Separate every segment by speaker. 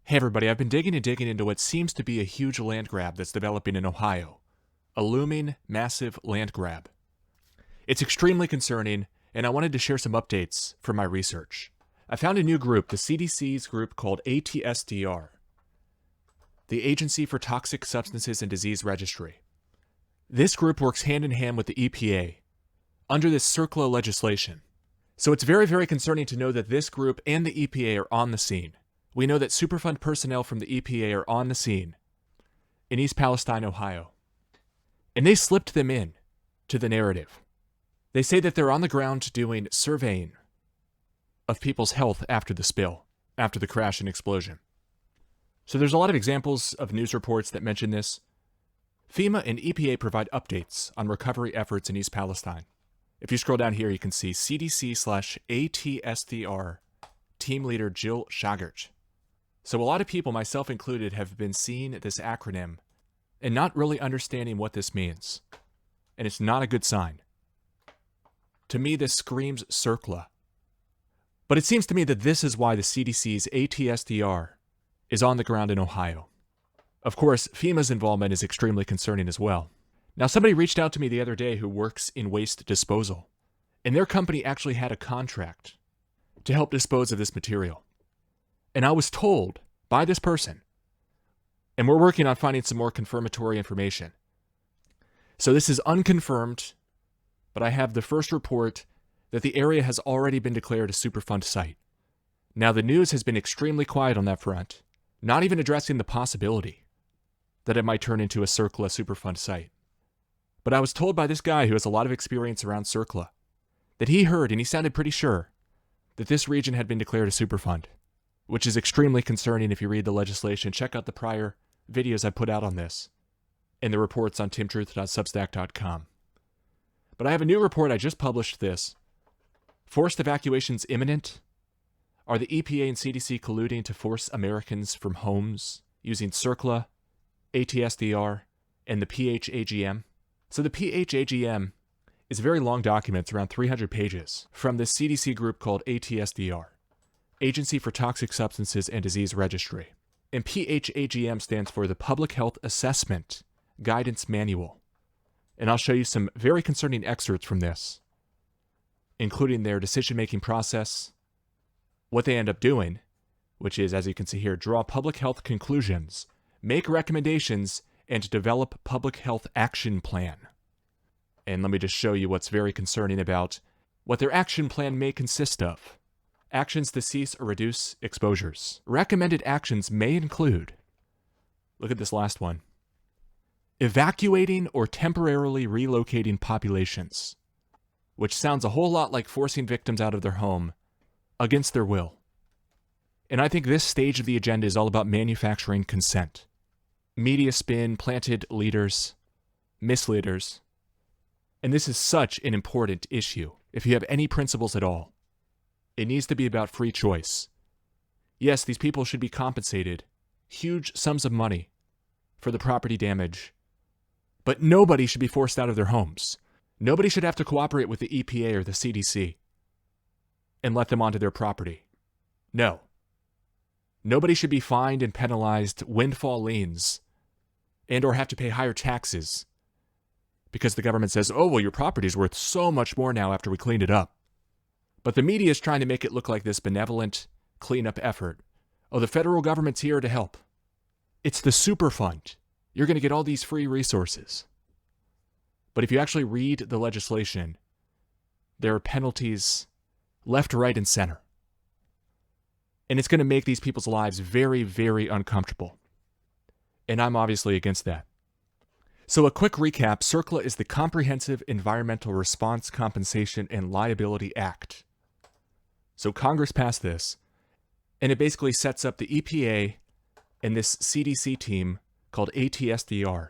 Speaker 1: Hey everybody, I've been digging into what seems to be a huge land grab that's developing in Ohio. A looming, massive land grab. It's extremely concerning, and I wanted to share some updates from my research. I found a new group, the CDC's group called ATSDR, the Agency for Toxic Substances and Disease Registry. This group works hand in hand with the EPA under this CERCLA legislation. So it's very, very concerning to know that this group and the EPA are on the scene. We know that Superfund personnel from the EPA are on the scene in East Palestine, Ohio. And they slipped them in to the narrative. They say that they're on the ground doing surveying of people's health after the spill, after the crash and explosion. So there's a lot of examples of news reports that mention this. FEMA and EPA provide updates on recovery efforts in East Palestine. If you scroll down here, you can see CDC/ATSDR team leader Jill Shagert. So a lot of people, myself included, have been seeing this acronym and not really understanding what this means. And it's not a good sign. To me, this screams CERCLA. But it seems to me that this is why the CDC's ATSDR is on the ground in Ohio. Of course, FEMA's involvement is extremely concerning as well. Now, somebody reached out to me the other day who works in waste disposal, and their company actually had a contract to help dispose of this material. And I was told by this person, and we're working on finding some more confirmatory information. So this is unconfirmed, but I have the first report that the area has already been declared a Superfund site. Now, the news has been extremely quiet on that front, not even addressing the possibility that it might turn into a CERCLA Superfund site. But I was told by this guy who has a lot of experience around CERCLA that he heard, and he sounded pretty sure, that this region had been declared a Superfund, which is extremely concerning if you read the legislation. Check out the prior videos I put out on this and the reports on timtruth.substack.com. But I have a new report. I just published this. Forced evacuations imminent? Are the EPA and CDC colluding to force Americans from homes using CERCLA, ATSDR, and the PHAGM? So the PHAGM is a very long document, it's around 300 pages, from the CDC group called ATSDR, Agency for Toxic Substances and Disease Registry. And PHAGM stands for the Public Health Assessment Guidance Manual. And I'll show you some very concerning excerpts from this, including their decision-making process, what they end up doing, which is, as you can see here, draw public health conclusions, make recommendations, and develop public health action plan. And let me just show you what's very concerning about what their action plan may consist of. Actions to cease or reduce exposures. Recommended actions may include, look at this last one, evacuating or temporarily relocating populations, which sounds a whole lot like forcing victims out of their home against their will. And I think this stage of the agenda is all about manufacturing consent. Media spin, planted leaders, misleaders. And this is such an important issue. If you have any principles at all, it needs to be about free choice. Yes, these people should be compensated huge sums of money for the property damage, but nobody should be forced out of their homes. Nobody should have to cooperate with the EPA or the CDC and let them onto their property. No. Nobody should be fined and penalized windfall liens and or have to pay higher taxes because the government says, oh, well, your property's worth so much more now after we cleaned it up. But the media is trying to make it look like this benevolent cleanup effort. Oh, the federal government's here to help. It's the Superfund. You're going to get all these free resources. But if you actually read the legislation, there are penalties left, right, and center. And it's going to make these people's lives very, very uncomfortable. And I'm obviously against that. So a quick recap, CERCLA is the Comprehensive Environmental Response Compensation and Liability Act. So Congress passed this, and it basically sets up the EPA and this CDC team called ATSDR,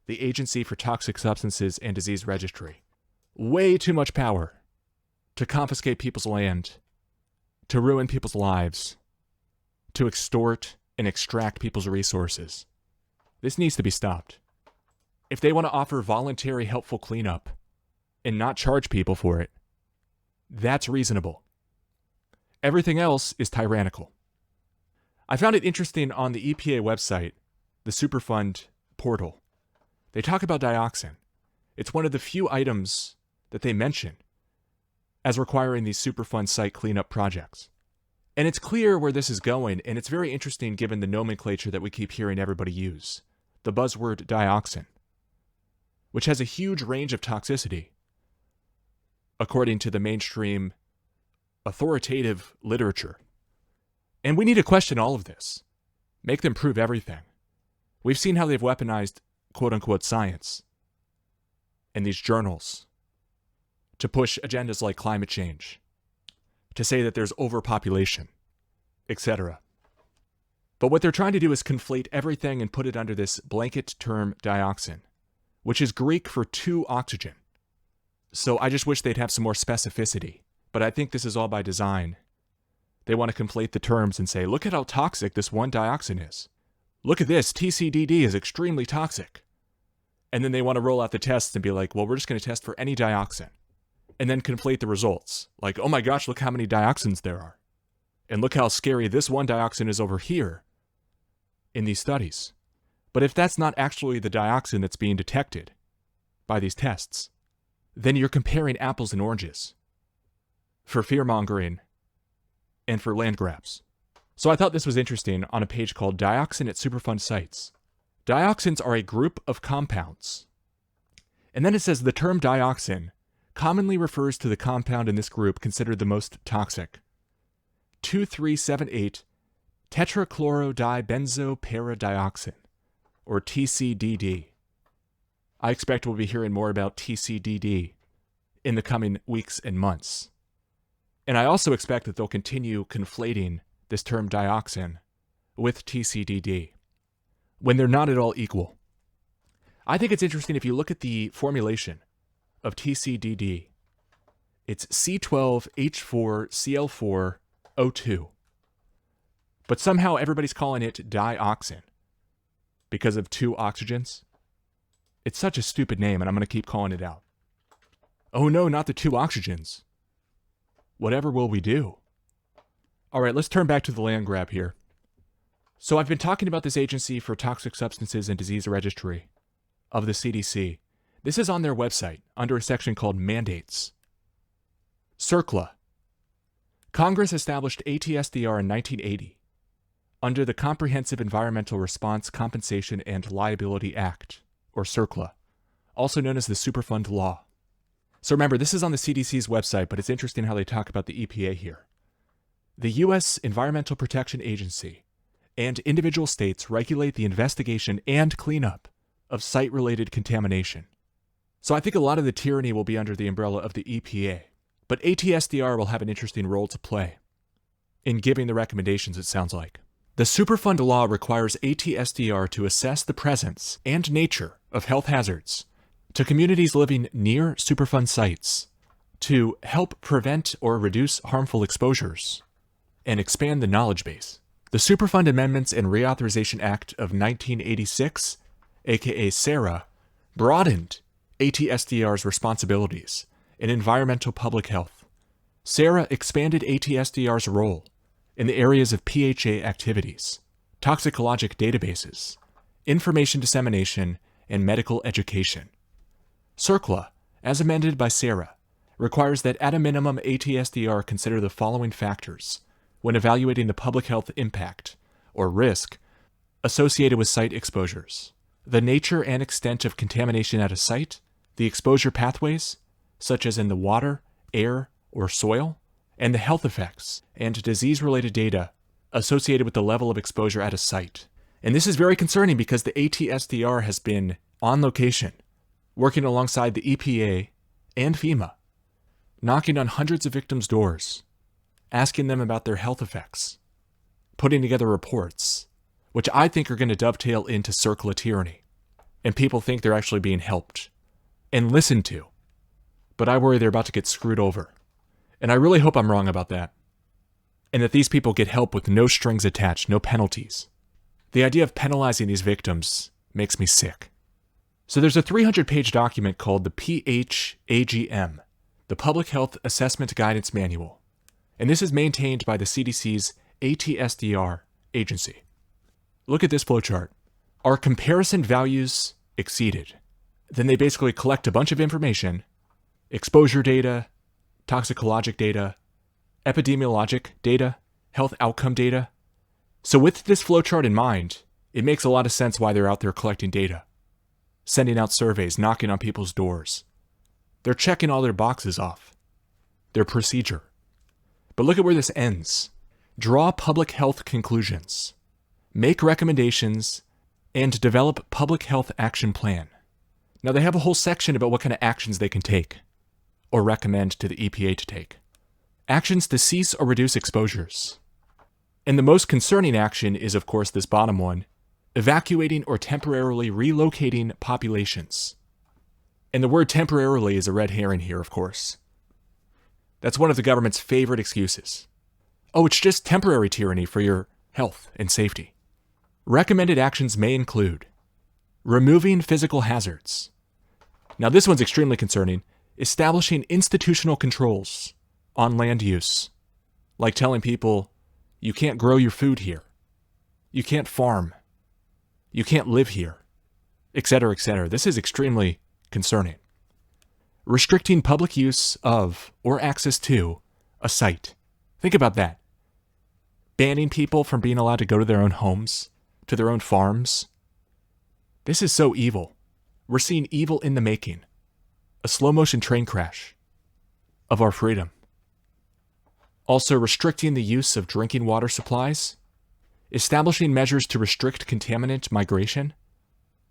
Speaker 1: the Agency for Toxic Substances and Disease Registry. Way too much power to confiscate people's land, to ruin people's lives, to extort and extract people's resources. This needs to be stopped. If they want to offer voluntary helpful cleanup and not charge people for it, that's reasonable. Everything else is tyrannical. I found it interesting on the EPA website, the Superfund portal. They talk about dioxin. It's one of the few items that they mention as requiring these Superfund site cleanup projects. And it's clear where this is going, and it's very interesting given the nomenclature that we keep hearing everybody use. The buzzword dioxin, which has a huge range of toxicity, according to the mainstream authoritative literature. And we need to question all of this. Make them prove everything. We've seen how they've weaponized quote-unquote science in these journals to push agendas like climate change, to say that there's overpopulation, etc. But what they're trying to do is conflate everything and put it under this blanket term dioxin, which is Greek for 2 oxygen. So I just wish they'd have some more specificity. But I think this is all by design. They want to conflate the terms and say, look at how toxic this one dioxin is. Look at this, TCDD is extremely toxic. And then they want to roll out the tests and be like, well, we're just going to test for any dioxin. And then conflate the results. Like, oh my gosh, look how many dioxins there are. And look how scary this one dioxin is over here in these studies. But if that's not actually the dioxin that's being detected by these tests, then you're comparing apples and oranges for fear-mongering and for land grabs. So I thought this was interesting on a page called Dioxin at Superfund Sites. Dioxins are a group of compounds. And then it says the term dioxin commonly refers to the compound in this group considered the most toxic. 2378 tetrachlorodibenzoparadioxin, or TCDD. I expect we'll be hearing more about TCDD in the coming weeks and months. And I also expect that they'll continue conflating this term dioxin with TCDD when they're not at all equal. I think it's interesting if you look at the formulation of TCDD. It's C12H4Cl4O2. But somehow everybody's calling it dioxin because of 2 oxygens. It's such a stupid name, and I'm going to keep calling it out. Oh no, not the 2 oxygens. Whatever will we do? All right, let's turn back to the land grab here. So I've been talking about this Agency for Toxic Substances and Disease Registry of the CDC. This is on their website under a section called Mandates. CERCLA. Congress established ATSDR in 1980 under the Comprehensive Environmental Response Compensation and Liability Act, or CERCLA, also known as the Superfund Law. So remember, this is on the CDC's website, but it's interesting how they talk about the EPA here. The U.S. Environmental Protection Agency and individual states regulate the investigation and cleanup of site-related contamination. So I think a lot of the tyranny will be under the umbrella of the EPA, but ATSDR will have an interesting role to play in giving the recommendations, it sounds like. The Superfund Law requires ATSDR to assess the presence and nature of health hazards to communities living near Superfund sites, to help prevent or reduce harmful exposures, and expand the knowledge base. The Superfund Amendments and Reauthorization Act of 1986, aka SARA, broadened ATSDR's responsibilities in environmental public health. SARA expanded ATSDR's role in the areas of PHA activities, toxicologic databases, information dissemination, and medical education. CERCLA, as amended by SARA, requires that at a minimum ATSDR consider the following factors when evaluating the public health impact, or risk, associated with site exposures: the nature and extent of contamination at a site, the exposure pathways, such as in the water, air, or soil, and the health effects and disease-related data associated with the level of exposure at a site. And this is very concerning because the ATSDR has been on location, working alongside the EPA and FEMA, knocking on hundreds of victims' doors, asking them about their health effects, putting together reports, which I think are going to dovetail into CERCLA tyranny, and people think they're actually being helped and listened to. But I worry they're about to get screwed over. And I really hope I'm wrong about that. And that these people get help with no strings attached, no penalties. The idea of penalizing these victims makes me sick. So there's a 300-page document called the PHAGM, the Public Health Assessment Guidance Manual. And this is maintained by the CDC's ATSDR agency. Look at this flowchart. Are comparison values exceeded? Then they basically collect a bunch of information, exposure data, toxicologic data, epidemiologic data, health outcome data. So with this flowchart in mind, it makes a lot of sense why they're out there collecting data, sending out surveys, knocking on people's doors. They're checking all their boxes off, their procedure. But look at where this ends. Draw public health conclusions, make recommendations, and develop public health action plan. Now they have a whole section about what kind of actions they can take or recommend to the EPA to take. Actions to cease or reduce exposures. And the most concerning action is, of course, this bottom one, evacuating or temporarily relocating populations. And the word temporarily is a red herring here, of course. That's one of the government's favorite excuses. Oh, it's just temporary tyranny for your health and safety. Recommended actions may include removing physical hazards. Now this one's extremely concerning. Establishing institutional controls on land use, like telling people you can't grow your food here, you can't farm, you can't live here, etc., etc. This is extremely concerning. Restricting public use of or access to a site. Think about that. Banning people from being allowed to go to their own homes, to their own farms. This is so evil. We're seeing evil in the making. A slow-motion train crash of our freedom. Also restricting the use of drinking water supplies, establishing measures to restrict contaminant migration,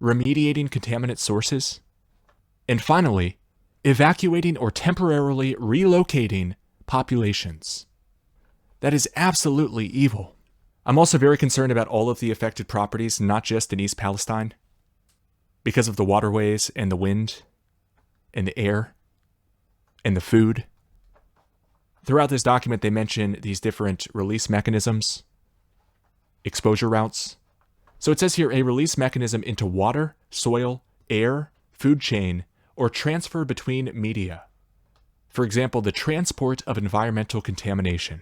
Speaker 1: remediating contaminant sources, and finally, evacuating or temporarily relocating populations. That is absolutely evil. I'm also very concerned about all of the affected properties, not just in East Palestine, because of the waterways and the wind and the air and the food. Throughout this document, they mention these different release mechanisms, exposure routes. So it says here a release mechanism into water, soil, air, food chain, or transfer between media. For example, the transport of environmental contamination.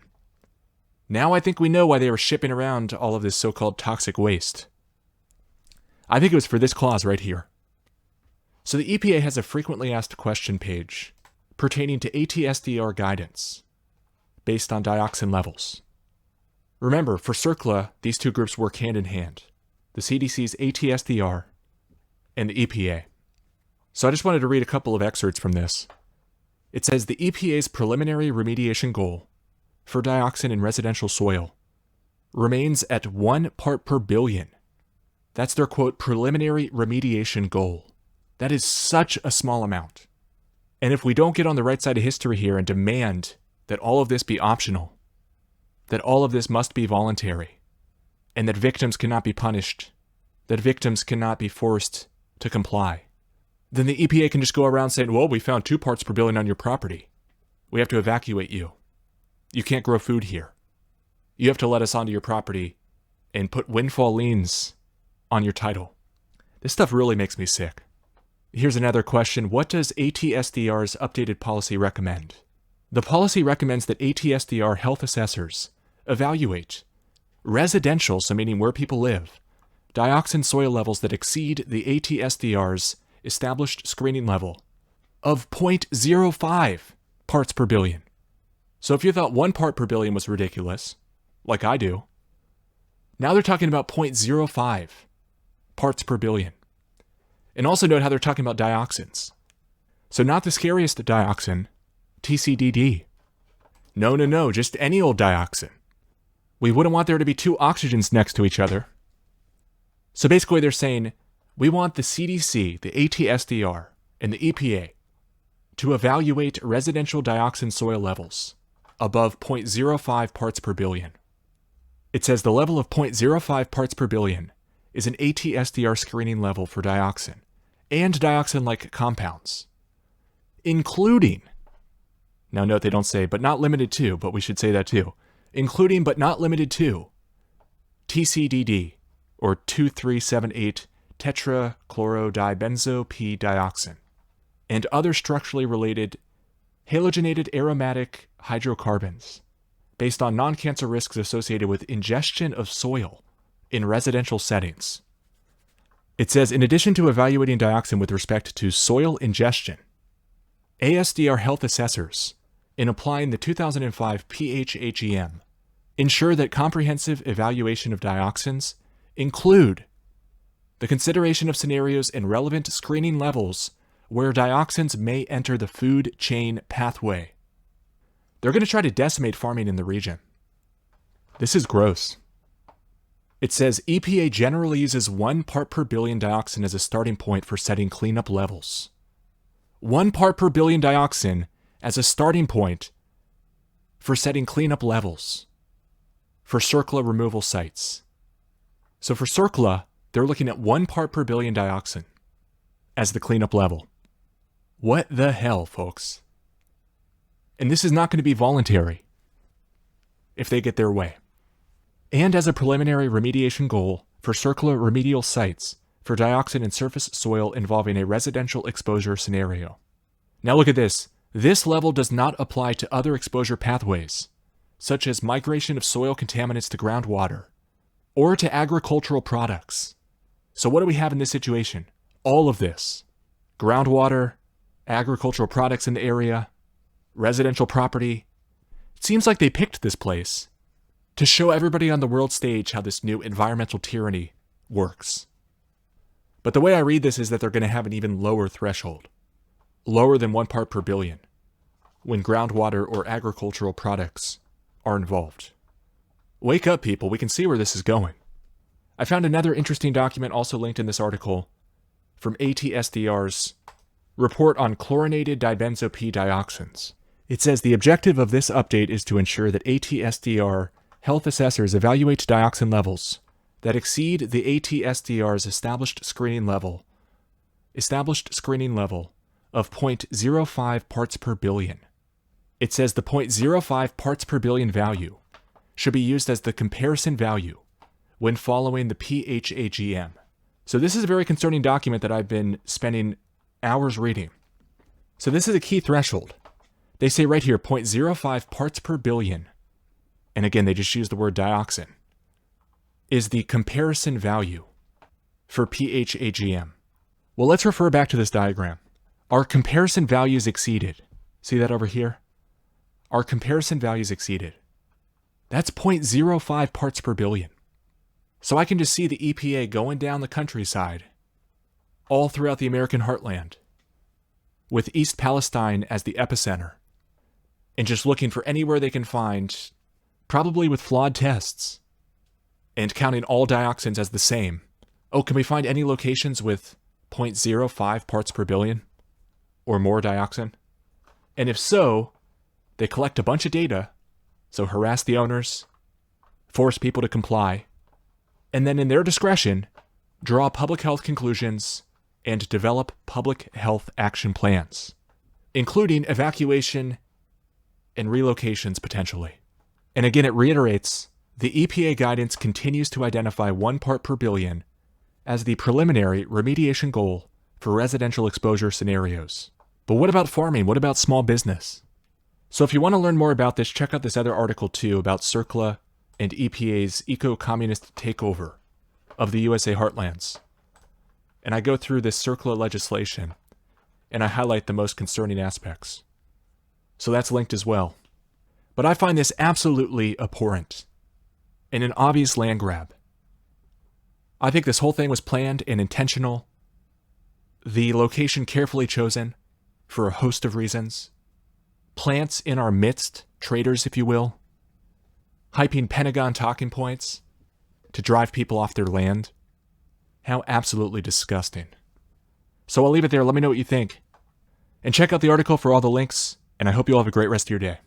Speaker 1: Now I think we know why they were shipping around all of this so-called toxic waste. I think it was for this clause right here. So the EPA has a frequently asked question page pertaining to ATSDR guidance based on dioxin levels. Remember, for CERCLA, these two groups work hand in hand. The CDC's ATSDR and the EPA. So I just wanted to read a couple of excerpts from this. It says the EPA's preliminary remediation goal for dioxin in residential soil remains at 1 part per billion. That's their, quote, preliminary remediation goal. That is such a small amount. And if we don't get on the right side of history here and demand that all of this be optional, that all of this must be voluntary, and that victims cannot be punished, that victims cannot be forced to comply, then the EPA can just go around saying, well, we found 2 parts per billion on your property. We have to evacuate you. You can't grow food here. You have to let us onto your property and put windfall liens on your title. This stuff really makes me sick. Here's another question. What does ATSDR's updated policy recommend? The policy recommends that ATSDR health assessors evaluate residential, so meaning where people live, dioxin soil levels that exceed the ATSDR's established screening level of 0.05 parts per billion. So if you thought 1 part per billion was ridiculous, like I do, now they're talking about 0.05 parts per billion. And also note how they're talking about dioxins. So not the scariest dioxin, TCDD. No, just any old dioxin. We wouldn't want there to be 2 oxygens next to each other. So basically they're saying, we want the CDC, the ATSDR, and the EPA to evaluate residential dioxin soil levels above 0.05 parts per billion. It says the level of 0.05 parts per billion is an ATSDR screening level for dioxin and dioxin-like compounds, including, now note they don't say, but not limited to, but we should say that too, including but not limited to TCDD, or 2378 tetrachlorodibenzo P-dioxin, and other structurally related halogenated aromatic hydrocarbons, based on non-cancer risks associated with ingestion of soil in residential settings. It says, in addition to evaluating dioxin with respect to soil ingestion, ASDR health assessors, in applying the 2005 PHAGM, ensure that comprehensive evaluation of dioxins include the consideration of scenarios and relevant screening levels where dioxins may enter the food chain pathway. They're going to try to decimate farming in the region. This is gross. It says EPA generally uses 1 part per billion dioxin as a starting point for setting cleanup levels. 1 part per billion dioxin as a starting point for setting cleanup levels for CERCLA removal sites. So for CERCLA, they're looking at 1 part per billion dioxin as the cleanup level. What the hell, folks? And this is not going to be voluntary if they get their way. And as a preliminary remediation goal for CERCLA remedial sites for dioxin in surface soil involving a residential exposure scenario. Now look at this. This level does not apply to other exposure pathways, such as migration of soil contaminants to groundwater or to agricultural products. So what do we have in this situation? All of this. Groundwater, agricultural products in the area, residential property. It seems like they picked this place to show everybody on the world stage how this new environmental tyranny works. But the way I read this is that they're going to have an even lower threshold, lower than 1 part per billion, when groundwater or agricultural products are involved. Wake up, people. We can see where this is going. I found another interesting document also linked in this article from ATSDR's report on chlorinated dibenzo P dioxins. It says the objective of this update is to ensure that ATSDR health assessors evaluate dioxin levels that exceed the ATSDR's established screening level of 0.05 parts per billion. It says the 0.05 parts per billion value should be used as the comparison value when following the PHAGM. So this is a very concerning document that I've been spending hours reading. So this is a key threshold. They say right here, 0.05 parts per billion, and again, they just use the word dioxin, is the comparison value for PHAGM. Well, let's refer back to this diagram. Our comparison values exceeded. See that over here? Our comparison values exceeded. That's 0.05 parts per billion. So I can just see the EPA going down the countryside, all throughout the American heartland, with East Palestine as the epicenter, and just looking for anywhere they can find, probably with flawed tests, and counting all dioxins as the same. Oh, can we find any locations with 0.05 parts per billion or more dioxin? And if so, they collect a bunch of data, so harass the owners, force people to comply, and then in their discretion, draw public health conclusions and develop public health action plans, including evacuation and relocations potentially. And again, it reiterates, the EPA guidance continues to identify 1 part per billion as the preliminary remediation goal for residential exposure scenarios. But what about farming? What about small business? So if you want to learn more about this, check out this other article too about CERCLA and EPA's eco-communist takeover of the USA heartlands. And I go through this CERCLA legislation, and I highlight the most concerning aspects. So that's linked as well. But I find this absolutely abhorrent and an obvious land grab. I think this whole thing was planned and intentional. The location carefully chosen for a host of reasons. Plants in our midst, traitors if you will, hyping Pentagon talking points to drive people off their land. How absolutely disgusting. So I'll leave it there. Let me know what you think. And check out the article for all the links, and I hope you all have a great rest of your day.